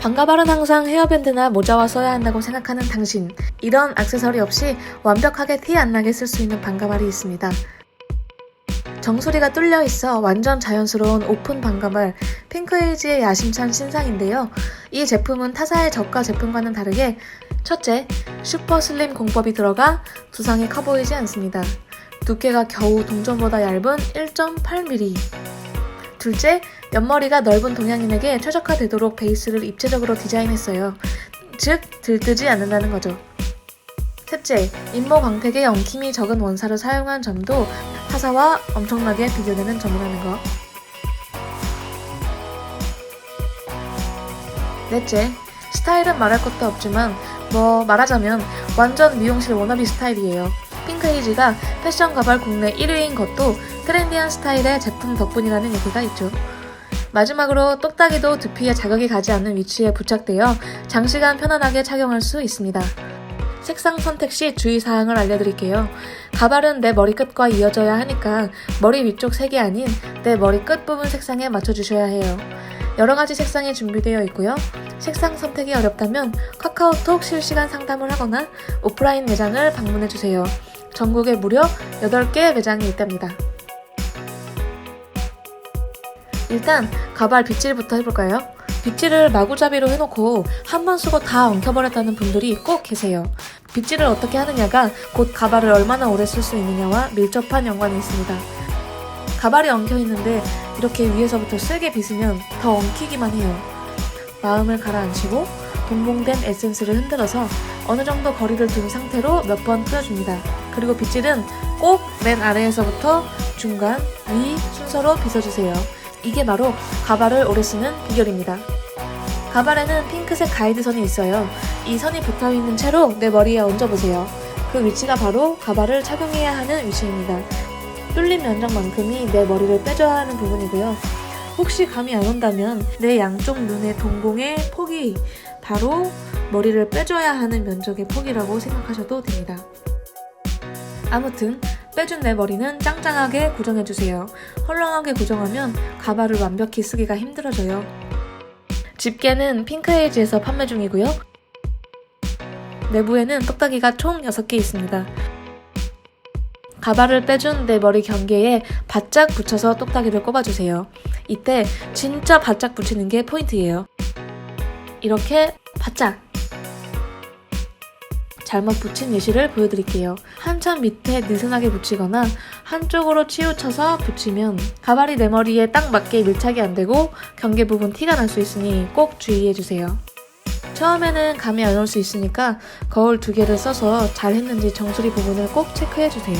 반가발은 항상 헤어밴드나 모자와 써야 한다고 생각하는 당신. 이런 액세서리 없이 완벽하게 티 안 나게 쓸 수 있는 반가발이 있습니다. 정수리가 뚫려 있어 완전 자연스러운 오픈 반가발, 핑크에이지의 야심찬 신상인데요. 이 제품은 타사의 저가 제품과는 다르게 첫째, 슈퍼 슬림 공법이 들어가 두상이 커 보이지 않습니다. 두께가 겨우 동전보다 얇은 1.8mm. 둘째, 옆머리가 넓은 동양인에게 최적화되도록 베이스를 입체적으로 디자인했어요. 즉, 들뜨지 않는다는 거죠. 셋째, 인모 광택에 엉킴이 적은 원사를 사용한 점도 타사와 엄청나게 비교되는 점이라는 거. 넷째, 스타일은 말할 것도 없지만 말하자면 완전 미용실 워너비 스타일이에요. 핑크에이지가 패션 가발 국내 1위인 것도 트렌디한 스타일의 제품 덕분이라는 얘기가 있죠. 마지막으로 똑딱이도 두피에 자극이 가지 않는 위치에 부착되어 장시간 편안하게 착용할 수 있습니다. 색상 선택 시 주의사항을 알려드릴게요. 가발은 내 머리끝과 이어져야 하니까 머리 위쪽 색이 아닌 내 머리 끝부분 색상에 맞춰주셔야 해요. 여러가지 색상이 준비되어 있고요. 색상 선택이 어렵다면 카카오톡 실시간 상담을 하거나 오프라인 매장을 방문해주세요. 전국에 무려 8개 매장이 있답니다. 일단 가발 빗질부터 해볼까요? 빗질을 마구잡이로 해놓고 한 번 쓰고 다 엉켜버렸다는 분들이 꼭 계세요. 빗질을 어떻게 하느냐가 곧 가발을 얼마나 오래 쓸 수 있느냐와 밀접한 연관이 있습니다. 가발이 엉켜있는데 이렇게 위에서부터 세게 빗으면 더 엉키기만 해요. 마음을 가라앉히고 동봉된 에센스를 흔들어서 어느 정도 거리를 둔 상태로 몇 번 뿌려줍니다. 그리고 빗질은 꼭 맨 아래에서부터 중간, 위 순서로 빗어주세요. 이게 바로 가발을 오래 쓰는 비결입니다. 가발에는 핑크색 가이드선이 있어요. 이 선이 붙어있는 채로 내 머리에 얹어보세요. 그 위치가 바로 가발을 착용해야 하는 위치입니다. 뚫린 면적만큼이 내 머리를 빼줘야 하는 부분이고요. 혹시 감이 안 온다면 내 양쪽 눈의 동공의 폭이 바로 머리를 빼줘야 하는 면적의 폭이라고 생각하셔도 됩니다. 아무튼 빼준 내 머리는 짱짱하게 고정해주세요. 헐렁하게 고정하면 가발을 완벽히 쓰기가 힘들어져요. 집게는 핑크에이지에서 판매 중이고요. 내부에는 똑딱이가 총 6개 있습니다. 가발을 빼준 내 머리 경계에 바짝 붙여서 똑딱이를 꼽아주세요. 이때 진짜 바짝 붙이는 게 포인트예요. 이렇게 바짝! 잘못 붙인 예시를 보여드릴게요. 한참 밑에 느슨하게 붙이거나 한쪽으로 치우쳐서 붙이면 가발이 내 머리에 딱 맞게 밀착이 안 되고 경계 부분 티가 날 수 있으니 꼭 주의해주세요. 처음에는 감이 안 올 수 있으니까 거울 2개를 써서 잘 했는지 정수리 부분을 꼭 체크해주세요.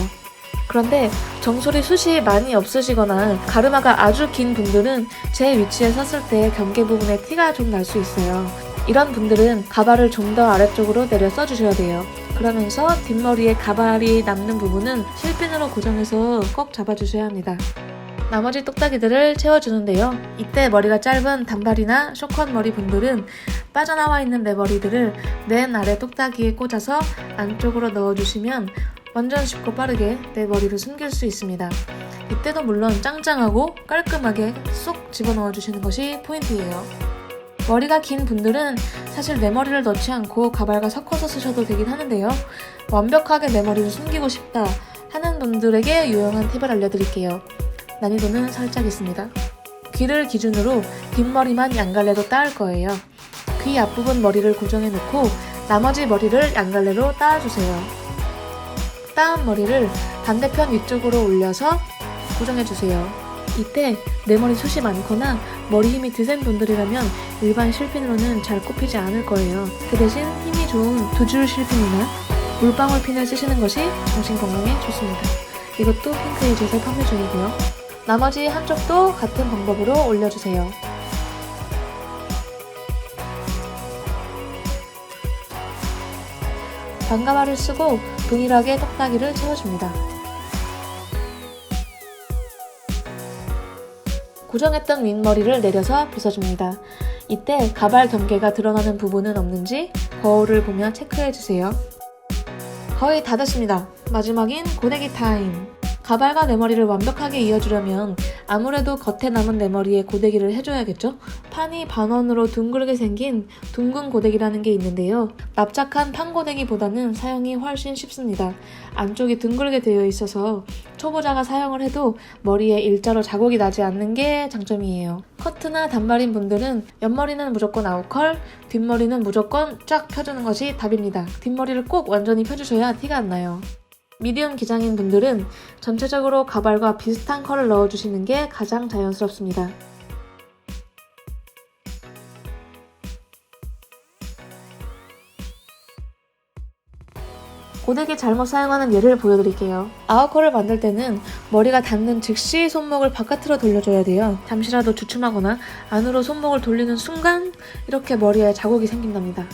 그런데 정수리 숱이 많이 없으시거나 가르마가 아주 긴 분들은 제 위치에 섰을 때 경계 부분에 티가 좀 날 수 있어요. 이런 분들은 가발을 좀 더 아래쪽으로 내려 써주셔야 돼요. 그러면서 뒷머리에 가발이 남는 부분은 실핀으로 고정해서 꼭 잡아주셔야 합니다. 나머지 똑딱이들을 채워주는데요. 이때 머리가 짧은 단발이나 쇼컷 머리 분들은 빠져나와 있는 내 머리들을 맨 아래 똑딱이에 꽂아서 안쪽으로 넣어주시면 완전 쉽고 빠르게 내 머리를 숨길 수 있습니다. 이때도 물론 짱짱하고 깔끔하게 쏙 집어넣어주시는 것이 포인트예요. 머리가 긴 분들은 사실 내 머리를 넣지 않고 가발과 섞어서 쓰셔도 되긴 하는데요. 완벽하게 내 머리를 숨기고 싶다 하는 분들에게 유용한 팁을 알려드릴게요. 난이도는 살짝 있습니다. 귀를 기준으로 뒷머리만 양갈래로 따을 거예요. 귀 앞부분 머리를 고정해 놓고 나머지 머리를 양갈래로 따아주세요. 따은 머리를 반대편 위쪽으로 올려서 고정해주세요. 이때 내 머리 숱이 많거나 머리 힘이 드센 분들이라면 일반 실핀으로는 잘 꼽히지 않을 거예요. 그 대신 힘이 좋은 2줄 실핀이나 물방울 핀을 쓰시는 것이 정신 건강에 좋습니다. 이것도 핑크에이지에서 판매 중이고요. 나머지 한쪽도 같은 방법으로 올려주세요. 반가발을 쓰고 동일하게 똑딱이를 채워줍니다. 고정했던 윗머리를 내려서 빗어줍니다. 이때 가발 경계가 드러나는 부분은 없는지 거울을 보며 체크해주세요. 거의 다 됐습니다. 마지막인 고데기 타임! 가발과 내 머리를 완벽하게 이어주려면 아무래도 겉에 남은 내 머리에 고데기를 해줘야겠죠? 판이 반원으로 둥글게 생긴 둥근 고데기라는 게 있는데요. 납작한 판 고데기보다는 사용이 훨씬 쉽습니다. 안쪽이 둥글게 되어 있어서 초보자가 사용을 해도 머리에 일자로 자국이 나지 않는 게 장점이에요. 커트나 단발인 분들은 옆머리는 무조건 아웃컬, 뒷머리는 무조건 쫙 펴주는 것이 답입니다. 뒷머리를 꼭 완전히 펴주셔야 티가 안 나요. 미디움 기장인 분들은 전체적으로 가발과 비슷한 컬을 넣어주시는 게 가장 자연스럽습니다. 고데기 잘못 사용하는 예를 보여드릴게요. 아웃컬을 만들 때는 머리가 닿는 즉시 손목을 바깥으로 돌려줘야 돼요. 잠시라도 주춤하거나 안으로 손목을 돌리는 순간 이렇게 머리에 자국이 생긴답니다.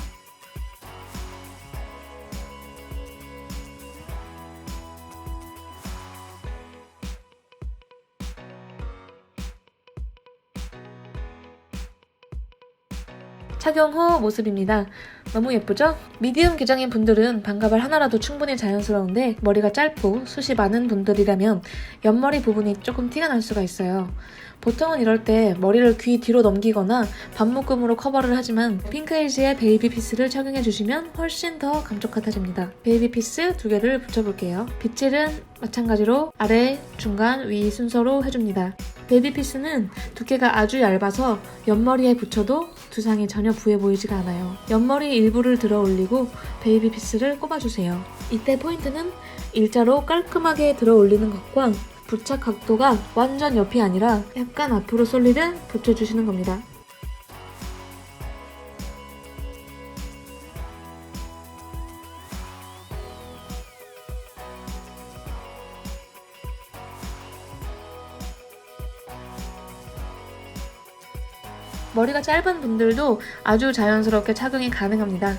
착용 후 모습입니다. 너무 예쁘죠? 미디움 기장인 분들은 반가발 하나라도 충분히 자연스러운데 머리가 짧고 숱이 많은 분들이라면 옆머리 부분이 조금 티가 날 수가 있어요. 보통은 이럴 때 머리를 귀 뒤로 넘기거나 반묶음으로 커버를 하지만 핑크에이지의 베이비 피스를 착용해주시면 훨씬 더 감촉같아집니다. 베이비 피스 2개를 붙여볼게요. 빗질은 마찬가지로 아래, 중간, 위 순서로 해줍니다. 베이비 피스는 두께가 아주 얇아서 옆머리에 붙여도 두상이 전혀 부해 보이지가 않아요. 옆머리 일부를 들어 올리고 베이비 피스를 꼽아주세요. 이때 포인트는 일자로 깔끔하게 들어 올리는 것과 부착 각도가 완전 옆이 아니라 약간 앞으로 쏠리듯 붙여주시는 겁니다. 머리가 짧은 분들도 아주 자연스럽게 착용이 가능합니다.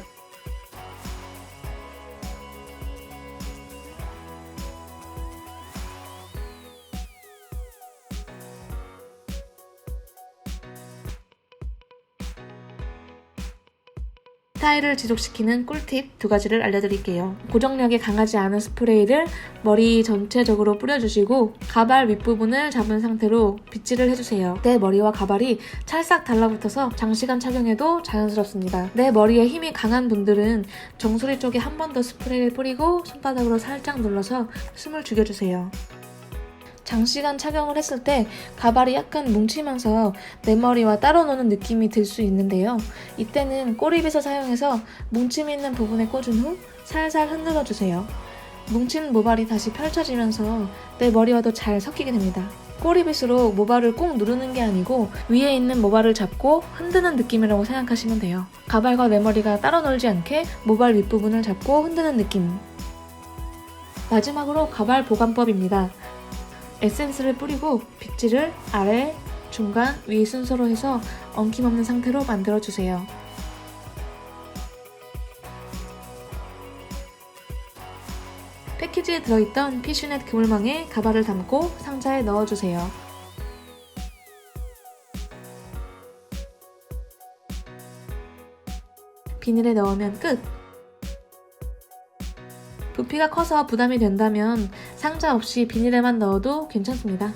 스타일을 지속시키는 꿀팁 2가지를 알려드릴게요. 고정력이 강하지 않은 스프레이를 머리 전체적으로 뿌려주시고 가발 윗부분을 잡은 상태로 빗질을 해주세요. 내 머리와 가발이 찰싹 달라붙어서 장시간 착용해도 자연스럽습니다. 내 머리에 힘이 강한 분들은 정수리 쪽에 한 번 더 스프레이를 뿌리고 손바닥으로 살짝 눌러서 숨을 죽여주세요. 장시간 착용을 했을 때 가발이 약간 뭉치면서 내 머리와 따로 노는 느낌이 들 수 있는데요. 이때는 꼬리빗을 사용해서 뭉침이 있는 부분에 꽂은 후 살살 흔들어주세요. 뭉친 모발이 다시 펼쳐지면서 내 머리와도 잘 섞이게 됩니다. 꼬리빗으로 모발을 꾹 누르는 게 아니고 위에 있는 모발을 잡고 흔드는 느낌이라고 생각하시면 돼요. 가발과 내 머리가 따로 놀지 않게 모발 윗부분을 잡고 흔드는 느낌. 마지막으로 가발 보관법입니다. 에센스를 뿌리고 빗질을 아래, 중간, 위 순서로 해서 엉킴없는 상태로 만들어주세요. 패키지에 들어있던 피쉬넷 그물망에 가발을 담고 상자에 넣어주세요. 비닐에 넣으면 끝! 부피가 커서 부담이 된다면 상자 없이 비닐에만 넣어도 괜찮습니다.